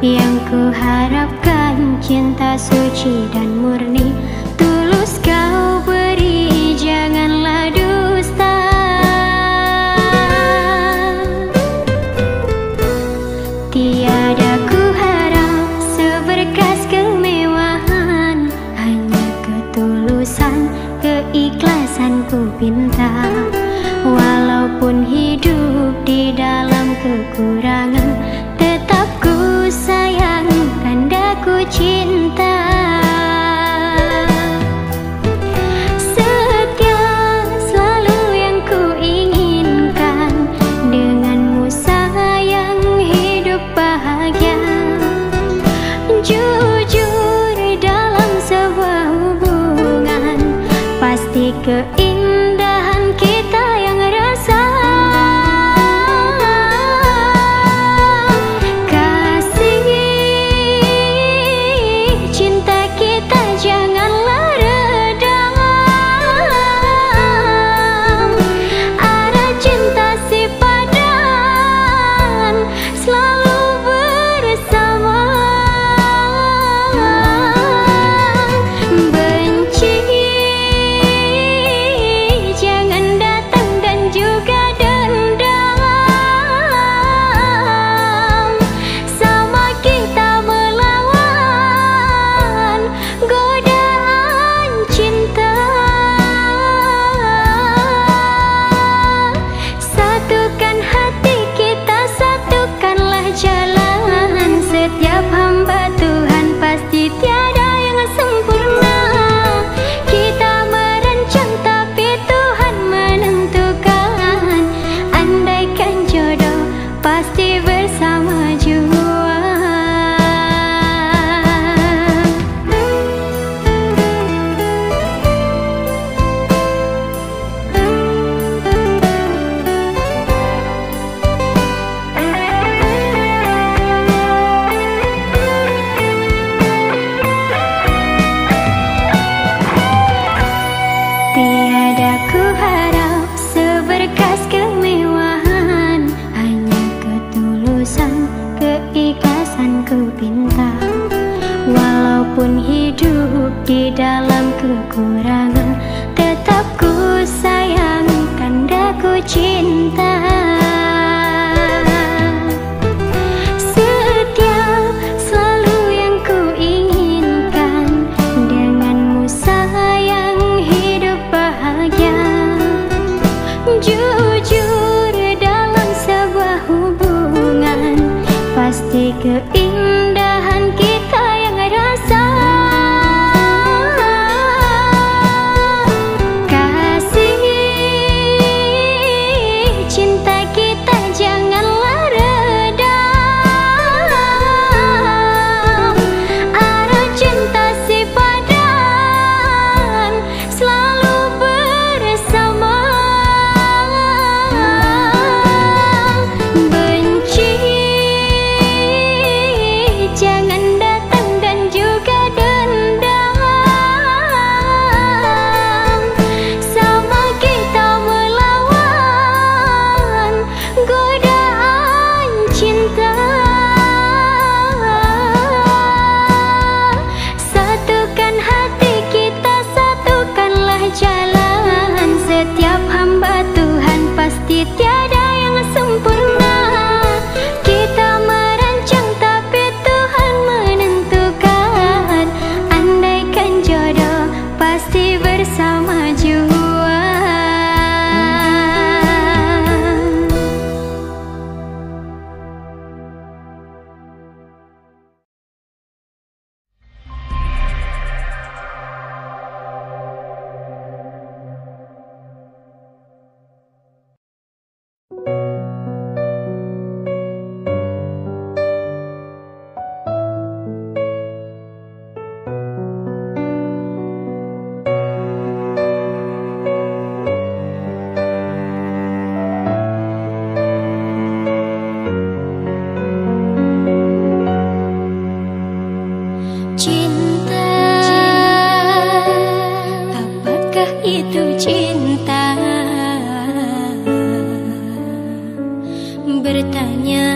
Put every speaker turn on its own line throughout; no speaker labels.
Yang ku harapkan cinta suci dan murni, tulus kau beri, janganlah dusta. Tiada ku harap seberkas kemewahan, hanya ketulusan, keikhlasan ku pinta. Walaupun hidup di dalam kekurangan, tetap ku sayang, kanda ku cinta. Setia selalu yang ku inginkan, denganmu sayang hidup bahagia. Jujur dalam sebuah hubungan, pasti keindahan kita yang rasa. Walaupun hidup di dalam kekurangan, tetap ku sayang, kanda ku cinta. Setia selalu yang ku inginkan, denganmu sayang hidup bahagia. Jujur dalam sebuah hubungan, pasti keindahan kita yang rasa. Kasih cinta kita janganlah redam. Arah cinta si padan selalu bersama. Benci jangan datang dan juga dendam. Sama kita melawan godaan cinta. Satukan hati kita, satukanlah jalan. Setiap hamba Tuhan pasti tiada yang sempurna. Kita merancang tapi Tuhan menentukan. Andaikan jodoh pasti bersama jua. Cinta, apakah itu cinta? Bertanya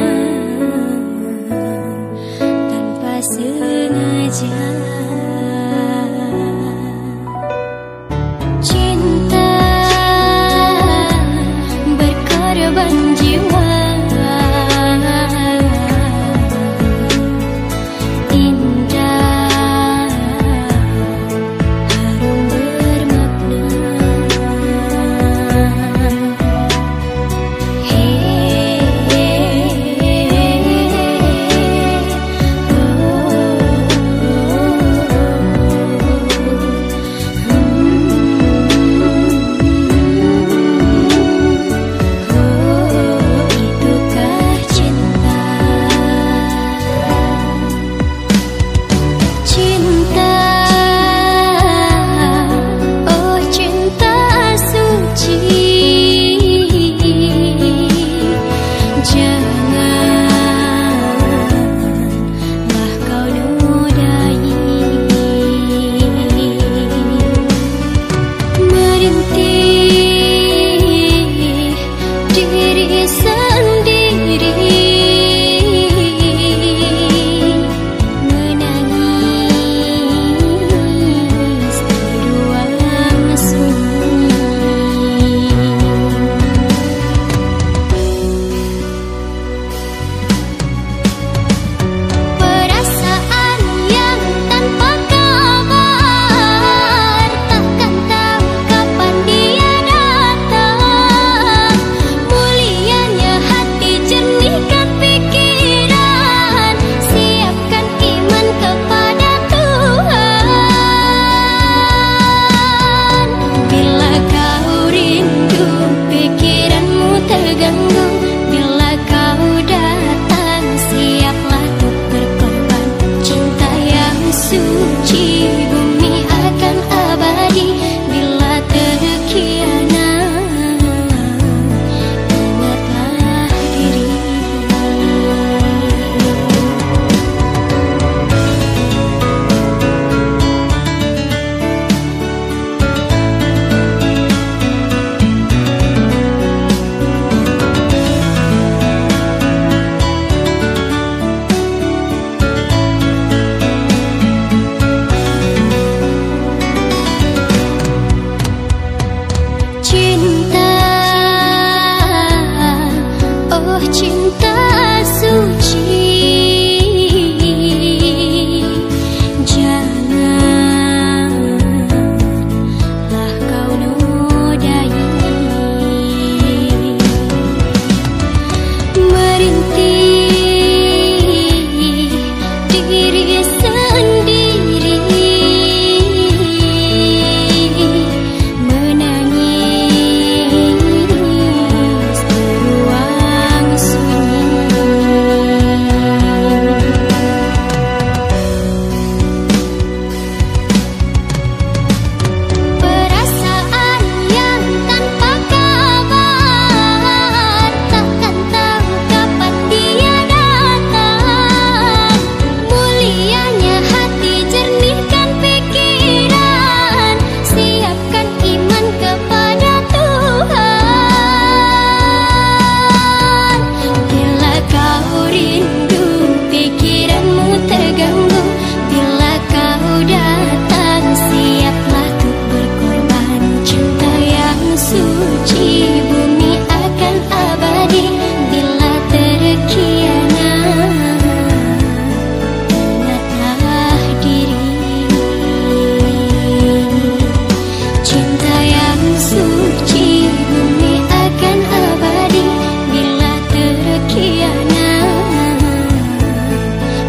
cinta yang suci, bumi akan abadi bila terkhianat.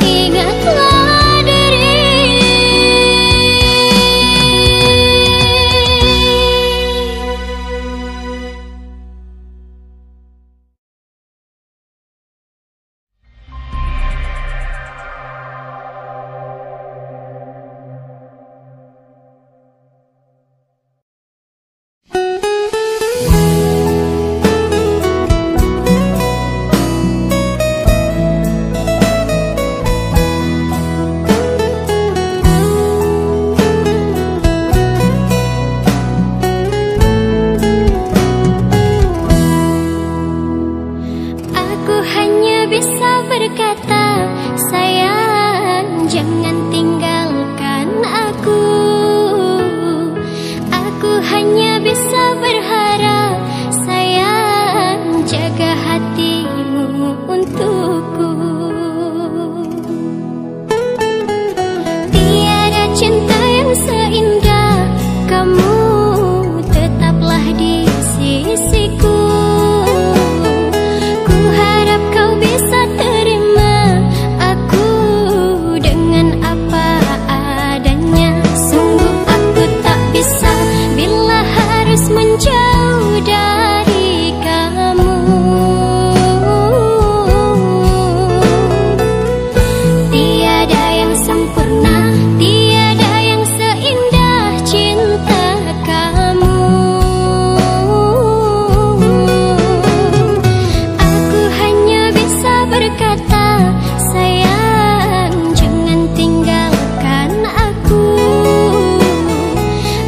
Ingatlah diri. Aku hanya bisa berkata, sayang, jangan tinggalkan aku. Aku hanya bisa berharap, sayang, jaga hatimu untukku. Tiada cinta yang seindah kamu, tetaplah di sisiku. Menjauh dari kamu, tiada yang sempurna, tiada yang seindah cinta kamu. Aku hanya bisa berkata, sayang, jangan tinggalkan aku.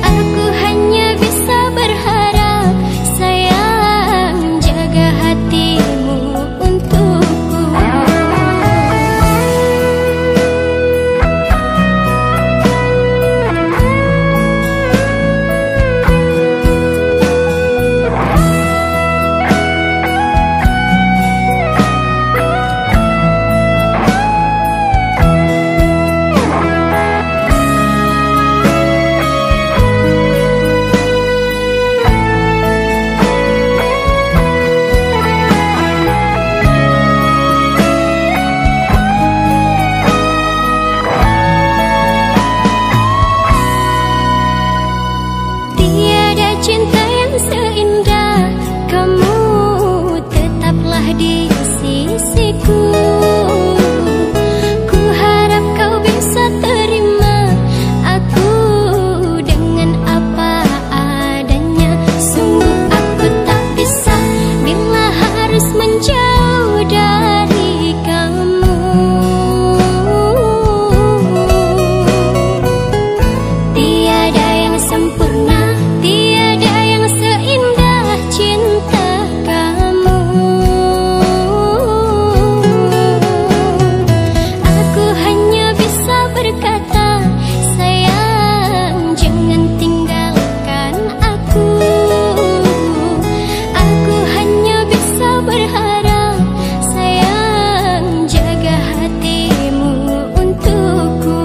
Aku hanya bisa berharap, sayang, jaga hatimu untukku. Tiada cinta yang seindah kamu, tetaplah di sisiku. Ku harap kau bisa terima aku dengan apa adanya. Sungguh aku tak bisa bila harus menjauh dari kamu. Tiada yang sempurna, tiada yang seindah cinta kamu. Aku hanya bisa berkata, sayang, jangan tinggalkan aku. Aku hanya bisa berharap, sayang, jaga hatimu untukku.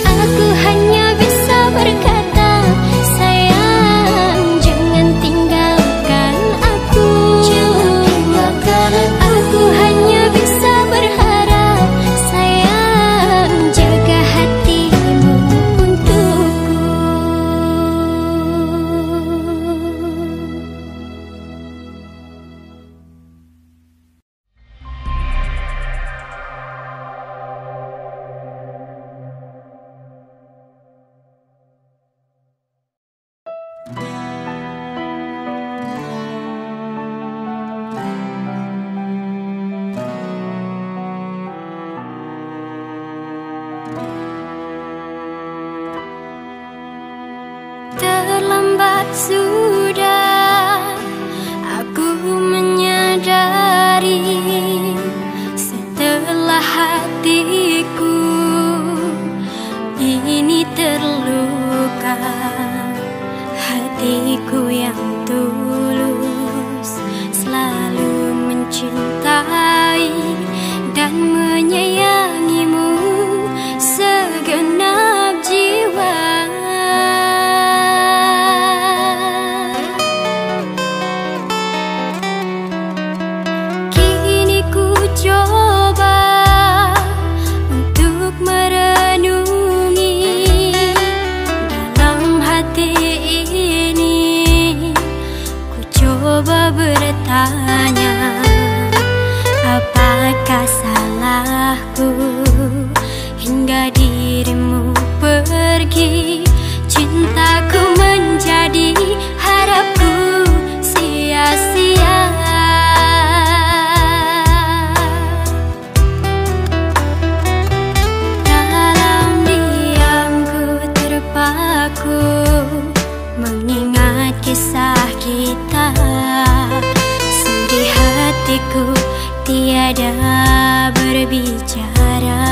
Aku hanya bisa berkata, sayang, jangan tinggalkan aku. Aku hanya bisa berharap, sayang, jaga hatimu untukku. Terlambat sudah aku menyadari, setelah hatiku ini terluka. Hatiku yang tulus selalu mencintai dan menyayangimu segenap jiwa. bicara.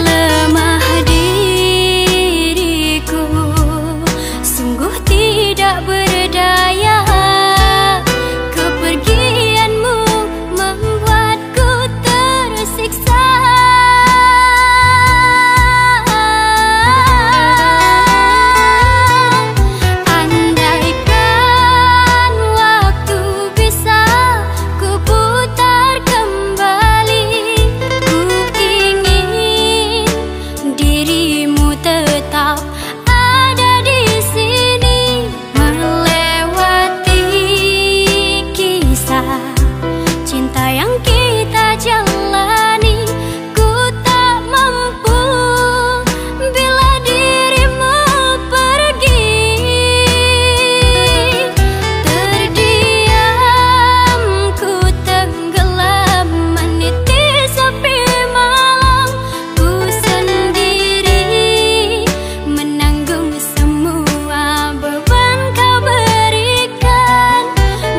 Lemah diriku, sungguh tidak berdaya. Kepergianmu membuatku tersiksa. Andaikan waktu bisa ku putar kembali, ku ingin dirimu tetap ada di sini, melewati kisah cinta yang kita jalani. Ku tak mampu bila dirimu pergi. Terdiam ku tenggelam meniti sepi malam. Ku sendiri menanggung semua beban kau berikan.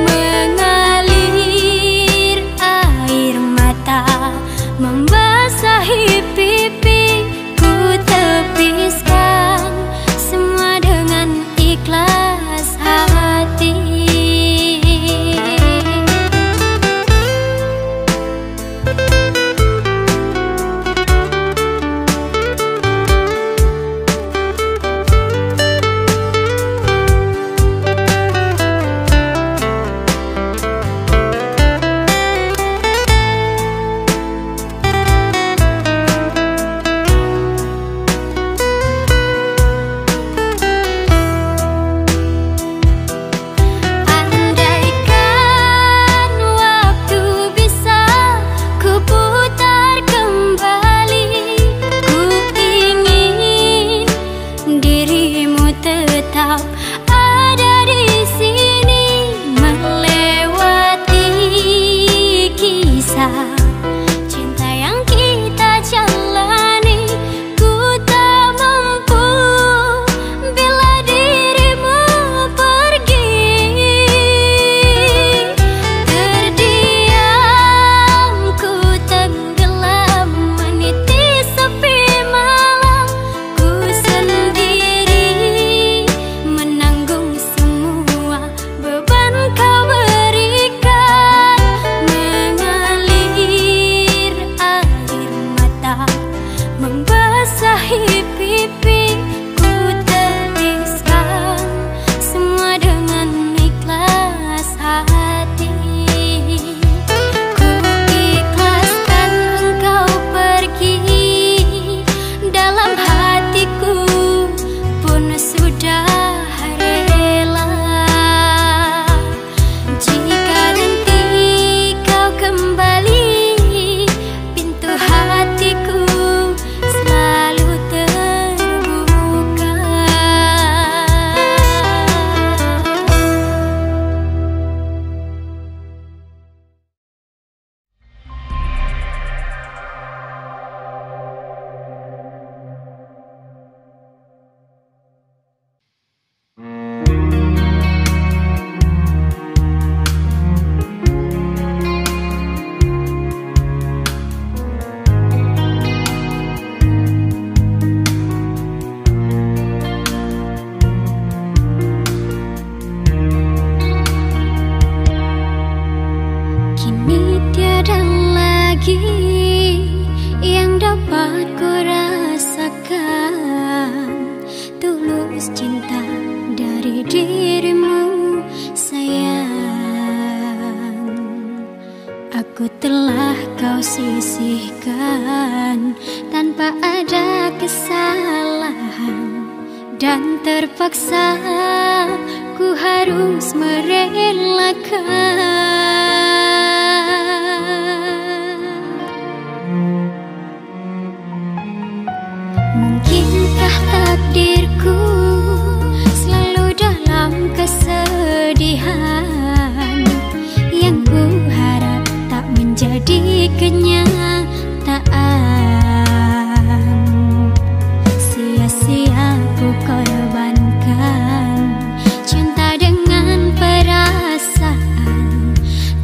Mengalir air mata membasahi pipi. Ku tepiskan semua dengan ikhlas hati. Andaikan waktu bisa ku putar kembali, ku ingin dirimu tetap ada di sini, melewati kisah cinta yang kita jalani. Ku tak mampu bila dirimu pergi. Terdiam ku tenggelam meniti sepi malam. Ku sendiri menanggung semua beban kau berikan. Mengalir air mata membasahi pipi. Ku tepiskan semua dengan ikhlas hati. Ku ikhlaskan engkau pergi, dalam hatiku pun sudah rela. Jika nanti kau kembali, pintu hatiku selalu terbuka. Kini tiada lagi yang dapat ku rasakan. Tulus cinta dari dirimu sayang. Aku telah kau sisihkan tanpa ada kesalahan, dan terpaksa ku harus merelakan. Mungkinkah takdirku selalu dalam kesedihan, yang ku harap tak menjadi kenyataan. Sia-sia ku korbankan cinta dengan perasaan,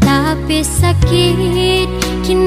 tapi sakit kini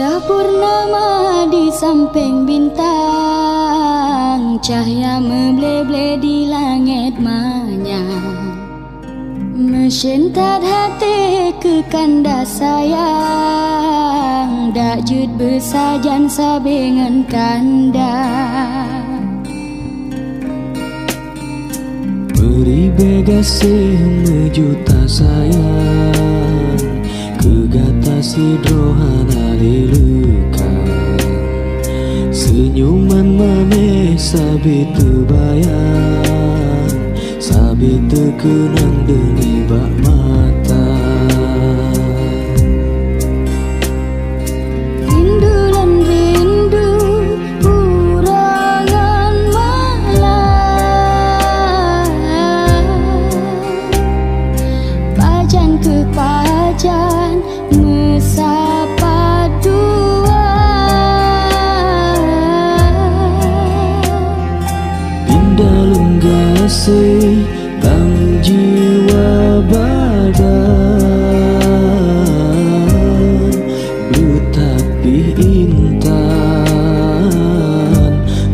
Indah purnama di samping bintang, cahaya memble-ble di langit manyang. Mesintat hati ke kanda sayang, dak jut bersajan sabingan kanda.
Beri begasih mejuta sayang, kegata si drohana dilukan. Senyuman manis sabi terbayang, sabi terkenang deni bak mata.
Rindu lan rindu urangan malam, pajan ke pajan mesapa dua.
Indah lenggasi tang jiwa badan, betapi intan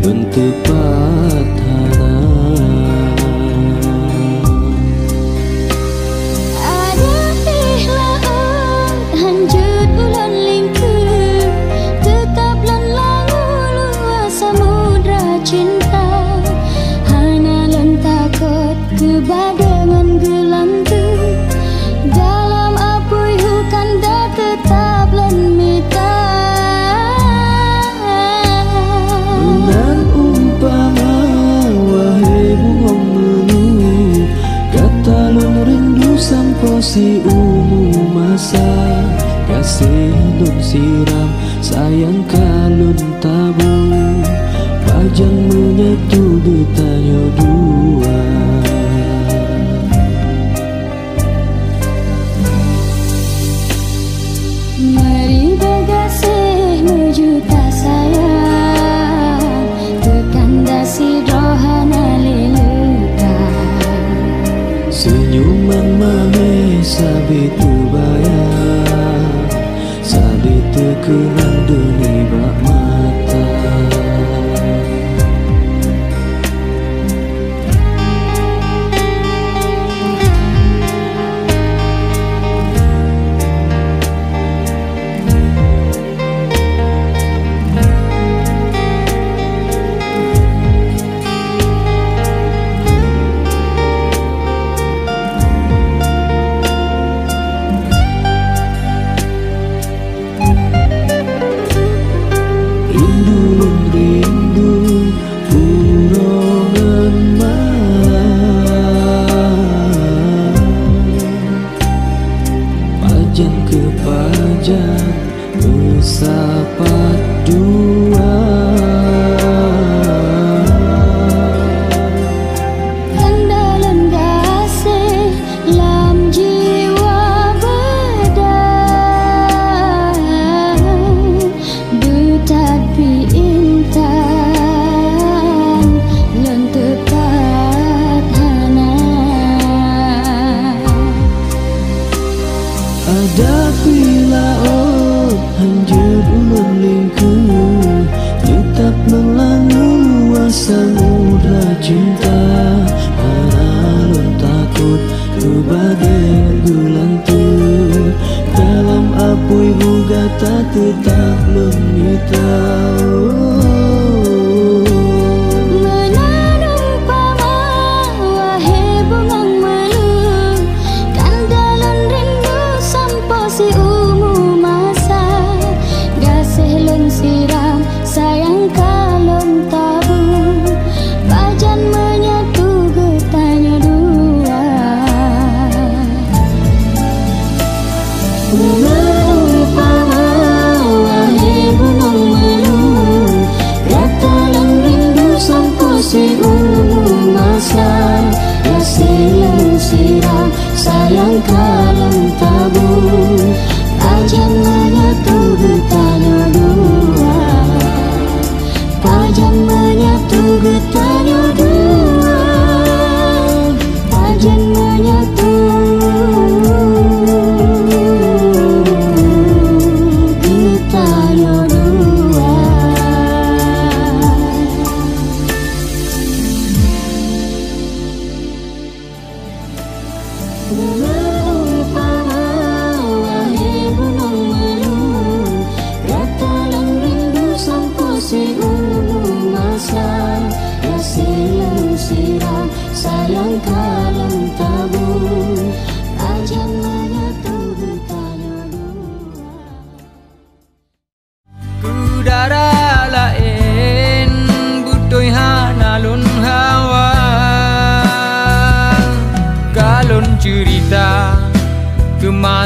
bentuk patana.
Ada ikhlas hanjut ulan lingkup, tetap lan langu luas samudra cinta. Hana lan takut kebadangan gelantung, dalam apui hukan dah tetap lan mita.
Bulan umpama wahai bungong menu, kata lun rindu sampo si umu masa. Kasih lun siram sayang kalun tabung, pajang menyatu bertanya dua.
Mari begasih mejuta sayang, kekandasi rohana lelukan.
Senyuman manis sabi terbayang, sabi terkenang deni bak mata. Rindu urangan malam, pajan ke pajan bersapat dua.
Kandalan gasih lam jiwa badan, betapi intan lan tepat hana.
Ada bila hanjur ulun lingkup, tetap melangu luas samudra cinta. Haralun takut kebadangan gelantung, dalam apui gugata tetap lemita.
Menanung pama wahai bungong melu, kandalan rindu sampo si umu masa. Gasih lun siram sayang kalon tabung, pajan menyatu getanya dua. Menanung pama wahai bungong melu,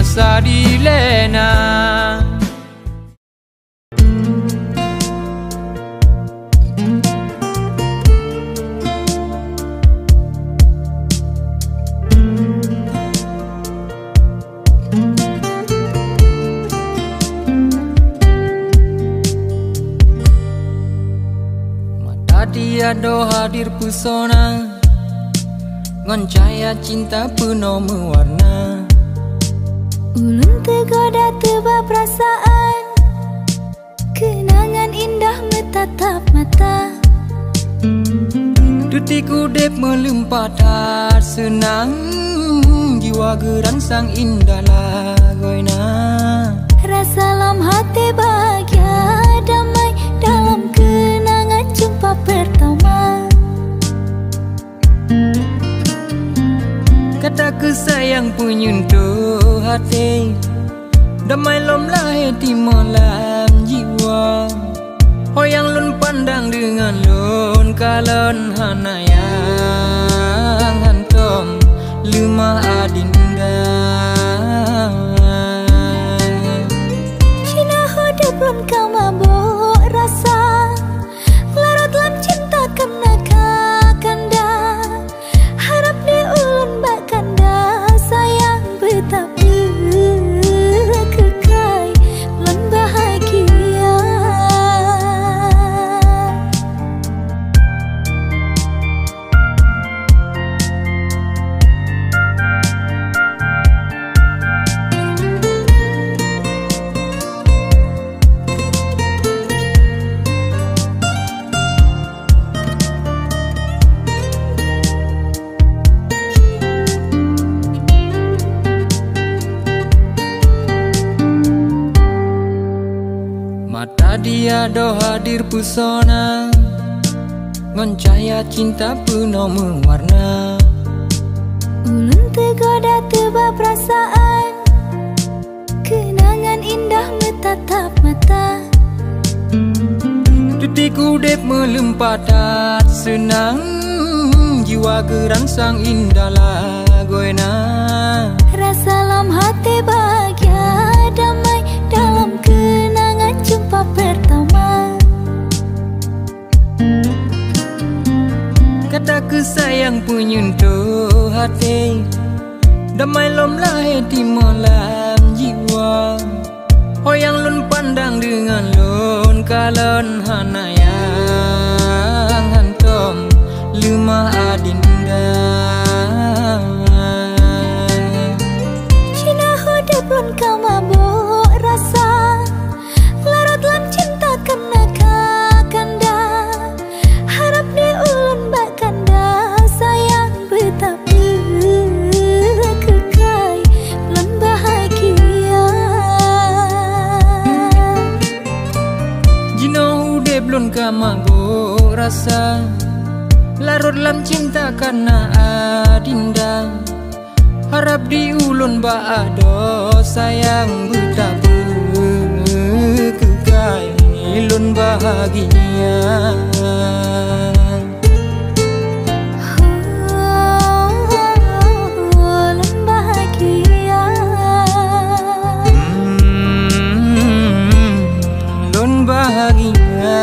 masa dilena.
Tiada hadir pesona, ngon cahaya cinta penuh mewarna.
Ulun tergoda tebak perasaan, kenangan indah menatap mata.
Detik udep melimpah tak senang, jiwa gerangsang indah lagoina.
Rasa lam hati bahagia damai dalam kenangan jumpa pertama.
Kata kesayang penyentuh hati, damai lom lahir di malam jiwa. Hoyang lun pandang dengan lun kalon hanayang hantom lemah adinda.
Cina hodep lun kau mabuk rasa, larut lam cinta kena kakanda. Harap di ulun bak kanda sayang betapa kekai lun bahagia.
Mata dia do hadir pesona, ngon cahaya cinta penuh mewarna.
Ulun tergoda tebak perasaan, kenangan indah menatap mata.
Detik udep melimpah tak senang, jiwa gerangsang indah lagoina.
Rasa lam hati bahagia damai dalam kenangan jumpa pertama.
Kata kesayang penyentuh hati, damai lom lahir di malam jiwa. Hoyang lun pandang dengan lun kalon hanayang hantom lemah adinda.
Cina hodep lun kau mabuk rasa, larut lam cinta kena kakanda. Harap di ulun bak kanda sayang betapa kekai lun bahagia.
Jino udep lun kamabuk rasa, larut lam cinta karena adinda. Harap di ulun baado sayang betapa kekai lun bahagia.
Lun bahagia.
Lun bahagia.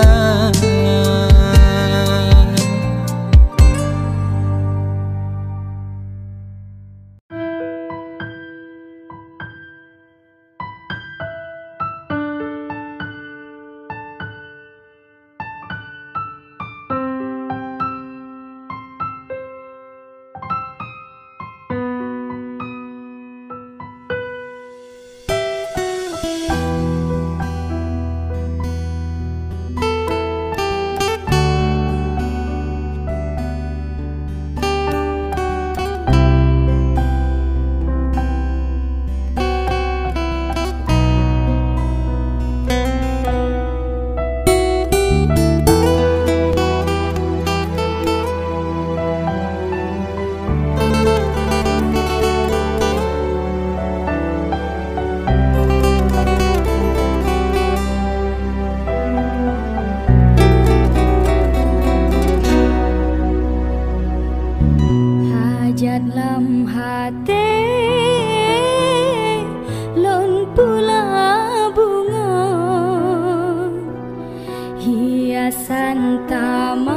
hiasan taman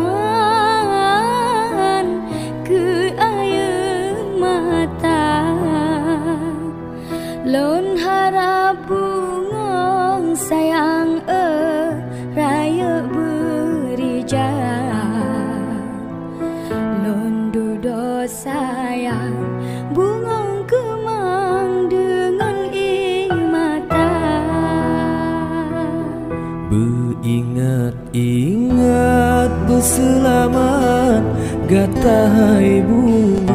ke air mata, lon harap bungong sayang raya berija, lon dudo sayang bungong kemang dengan mata.
Beringat-ingat berselamat gatai bungong,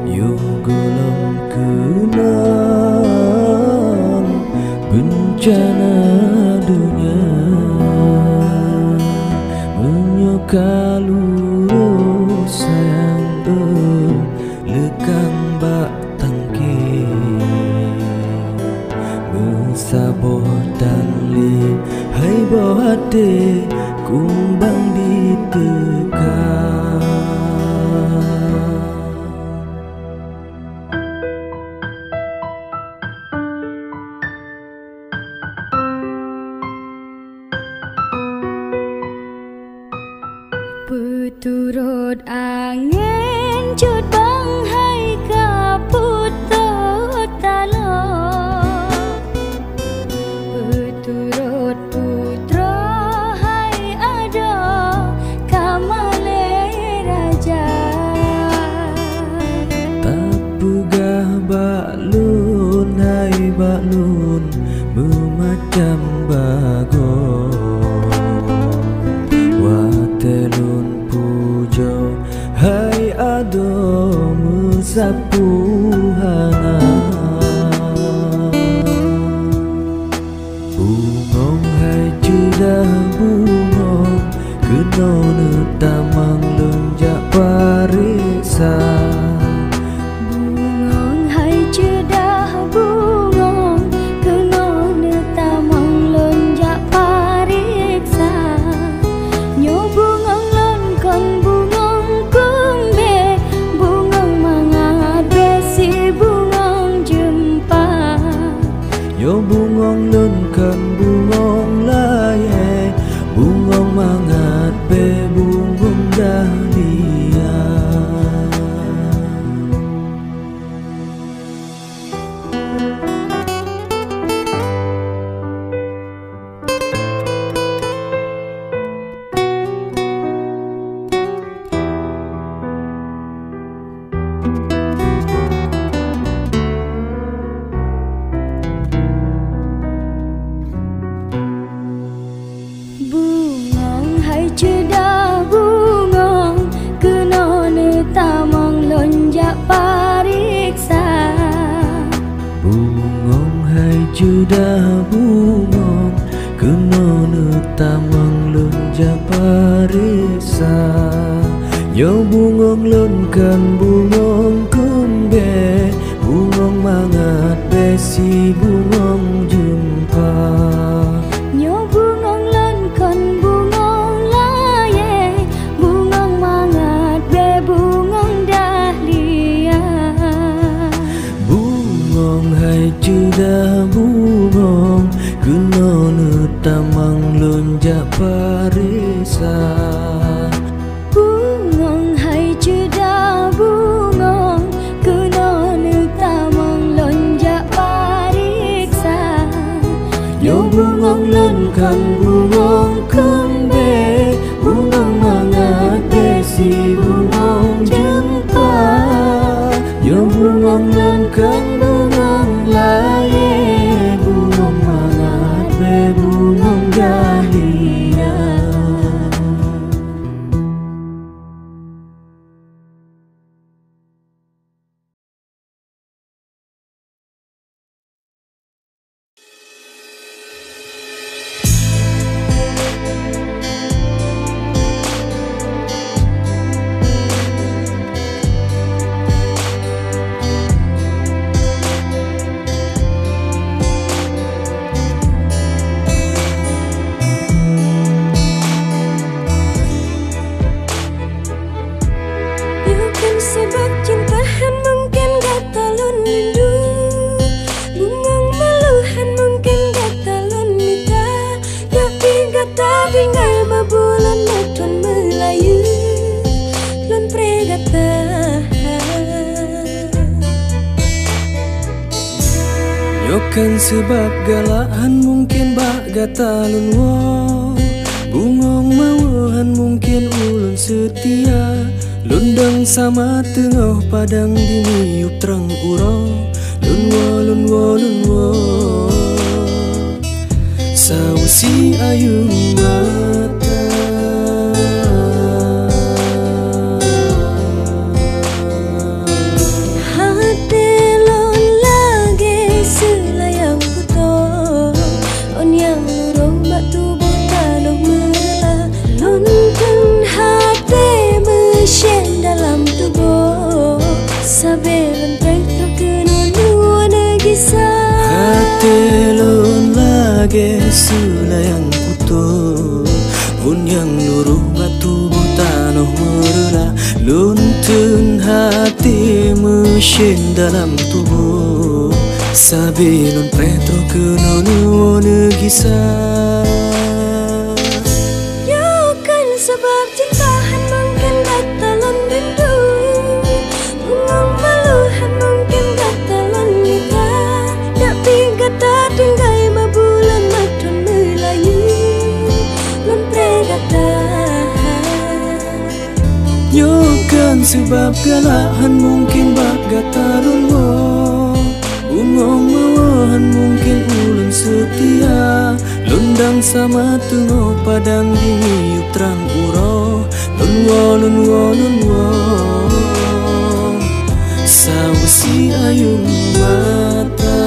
yo golong kenang bencana dunia, menyokalu sayang lekang bak tangke, saboh dan le hai bohate kumbang ditekan.
Peturut angin cut bang hai kaput talo, turut putra hai ada kamale raja,
tak pegah baklun hai baklun memacam bagon, watelun pujo hai ado mesapu hangat. Dah bungong kena netamang lonjak parisa,
bungong hai cedah bungong kena netamang lonjak pariksa, nyo bungong lon kon bungong kumbe, bungong mangat besi bungong jempa,
yo bungong lon kon bungong laye, bungong mangat be bungong dahlia.
bungong hai cedah bungong kena netamang lonjak pariksa,
Bungong hai cedah bungong kena netamang lonjak parisa, yo bungong lonkan bungong kumbe, bungong mangat besi bungong jumpa,
nyo bungong lon kon bungong laye, bungong mangat be bungong dahlia,
bungong hai cedah bungong kena netamang lonjak parisa,
bungong hai cedah bungong kena netamang lonjak pariksa,
yo bungong lonkan bungong kumbe, bungong mangat besi bungong jempa, yo bungong lonkan bungong laye, bungong mangat be bungong dahlia. Kan sebab galahan mungkin bak gatalun wo, bungong mawahan mungkin ulun setia. Lundang sama tengah padang diniup terang uro. Lun wo sausi ayu mata. Telon lagi selayang putu, un yang luruh batu butanoh merela. Luntun hati mesin dalam tubuh, sabilun pretro kenonu negisa.
Ya kan sebab cintahan mungkin batalan rindu, bungong maluhan mungkin batalan kita. Tapi kata tinggai mabulan matun melayu, lun pregata.
Nyokan sebab galahan mungkin bak gatalun wo, bungong mawahan mungkin ulun setia. Lundang sama tengok padang diniup terang uro. Lun wo sausi ayu mata.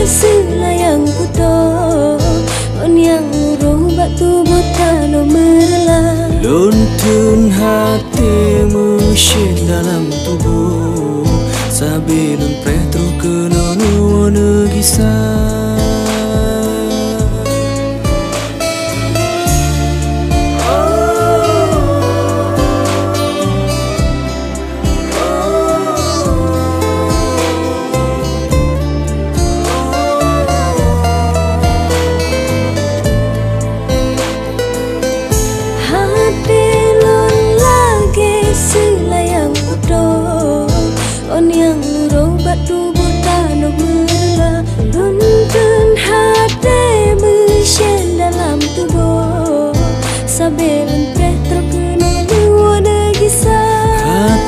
Selayang puto, on yang luruh batu butano merela.
Luntun hati mesin dalam tubuh, sabilun pretro kenonu negisa.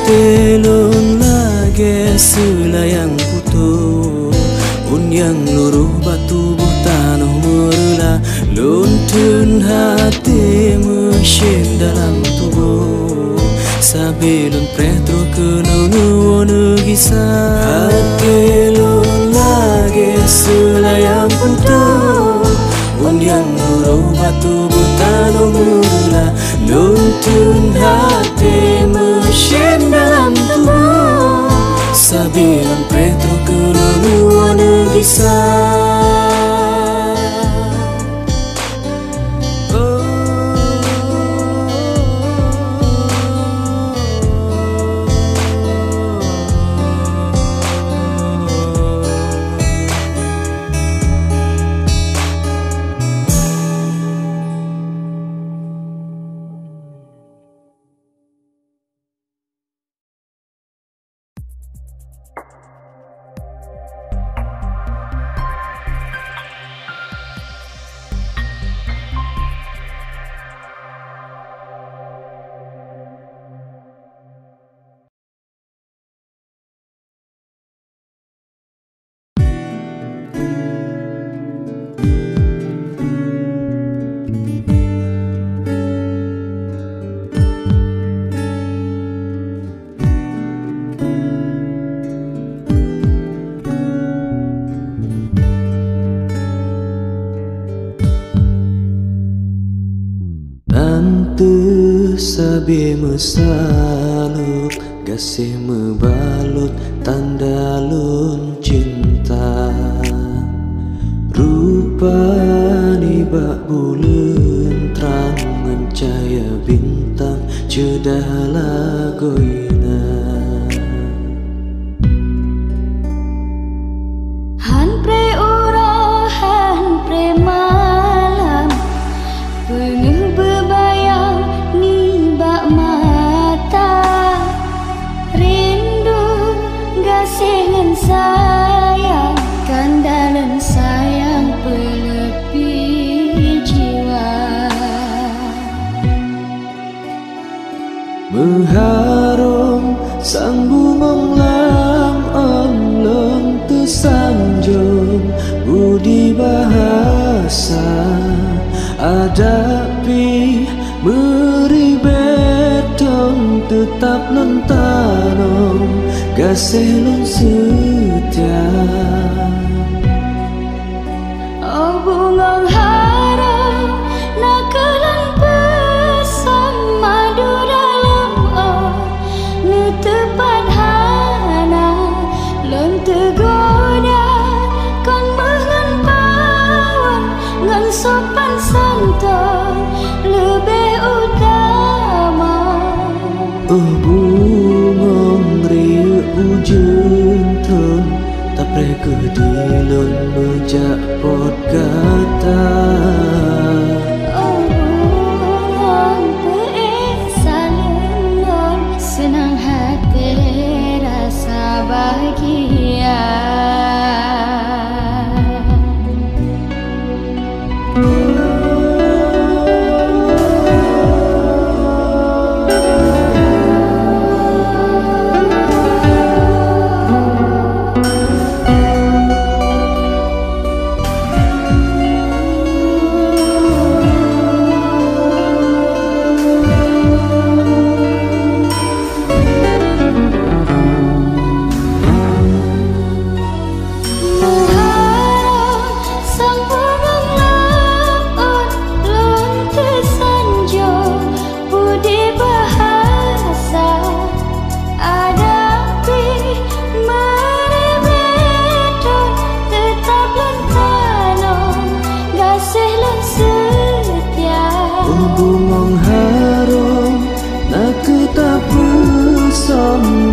Telon lagi selayang putu, un yang luruh batu butanoh merela. Luntun hati mesin dalam tubuh, sabilun pretro kenonu negisa. Telon lagi selayang putu, un yang luruh batu butanoh merela. Luntun hati mesin dalam tubuh, sabilun pretro kenonu negisa. Sabi mesalut, gasih mebalut, tanda lun cinta. Rupani bak bulan terang mencaya bintang, cedah lagoina.
Han pre ura, han pre malam, penuh bebayang ni ba.
mengharum sang bumong lam onlon tu sanjung budi bahasa adapi meribetong tetap nontanom gasih lon setia.
Oh bungong harum nakalan pesan madu dalam nu tepat hana lon tergoda kon mengan pawon ngan sopan santun lebih utama.
Oh bungong riu ujung tron tak preka dilon mejak pot kata.
Oh bungong peik salun senang hati rasa bahagia.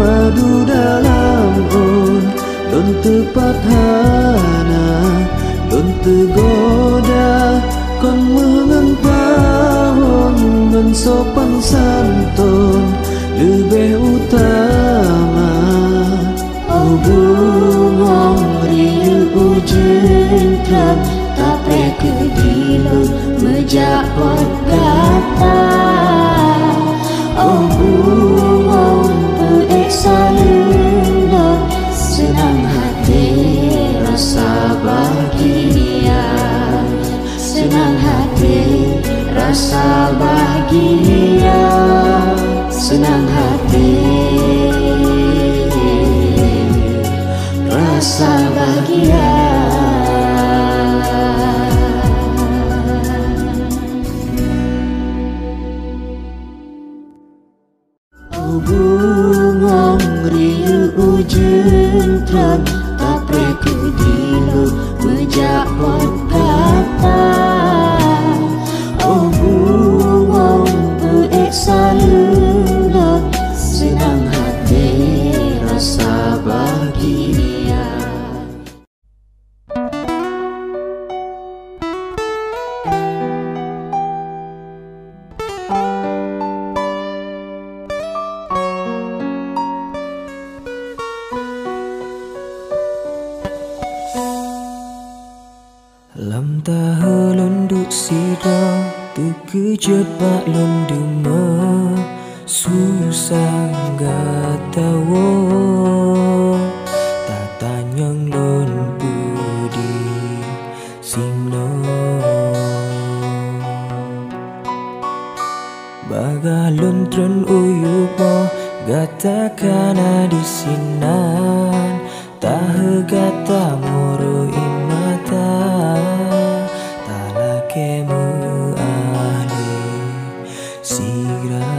Madu dalam on don tepat hana don tergoda kon mengan pawon ngan sopan santun lebih utama. Oh bungong riu ujung tron tak preka dilon mejak pot kata. Oh bungong salun senang hati rasa bahagia, senang hati rasa bahagia, senang hati rasa bahagia. Bungong riu ujung tron tak preka dilon mejak pot kata. Oh bungong peik salun senang hati rasa bahagia.
Lam tahu londuk sidang terkejut pak londema susah gak tahu tak tanyang lon budi sino bagalon tren uyupo gatakan di sinan tahu gata moro imata talakemu ahli sigra.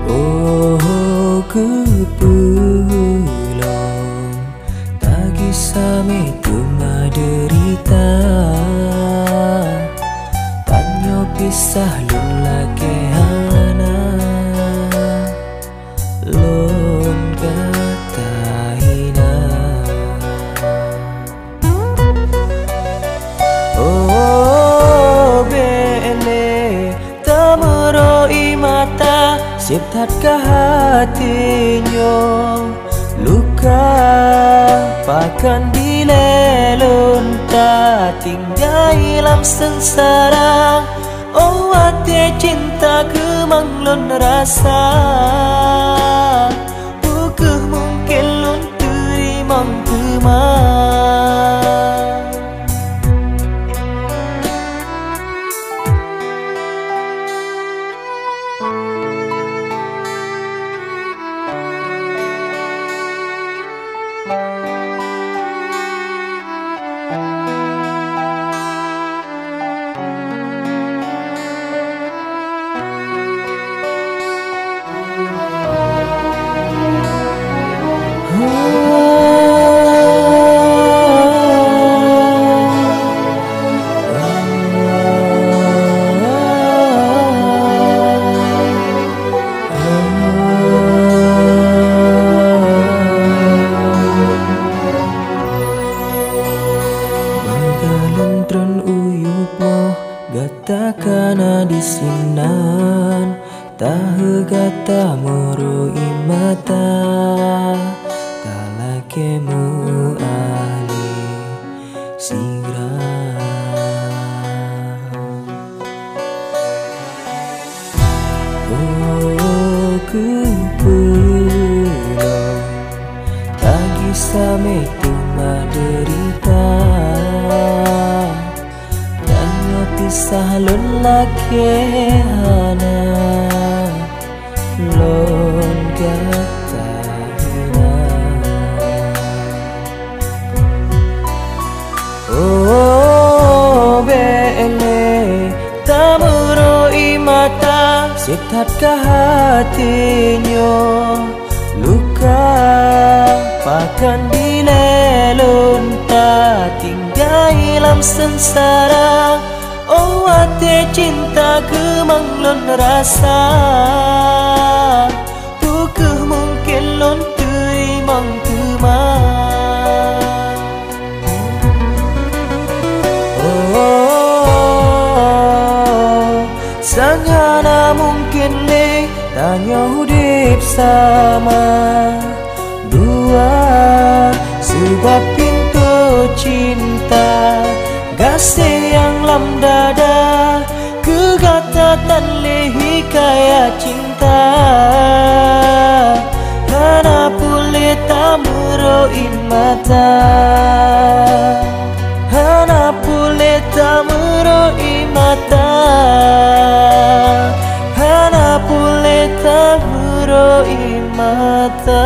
Oh kepulong tagi same tengah derita tanyo pisah lun lake hana lon kata hina. Oh bele tamoro imata siptat ke hatinya luka pakan dilelun tak tinggal
tinggal dalam sengsara. Oh hati cinta kemanglon rasa, bukuh mungkin lun terimang kemang. Lentron uyupo gatakana disinan, tahe gata moro imata, talakemu ahli sigra. Oh kepulau tagi same tuma derita, sahlon lake hana lon gata hina. Oh bele tamuro imata setat ke hatinya, luka pakan dilelon tak tinggal dalam sengsara. Oh hati cinta kemanglon rasa, bukuh mungkin lon terimang kemang. Oh sanghana mungkin le tanya hudip sama dua, sebab pintu cinta gasih yang lam dada, kegatatan lehi kaya cinta. Hana pule tamuro imata, hana pule tamuro imata, hana pule tamuro imata.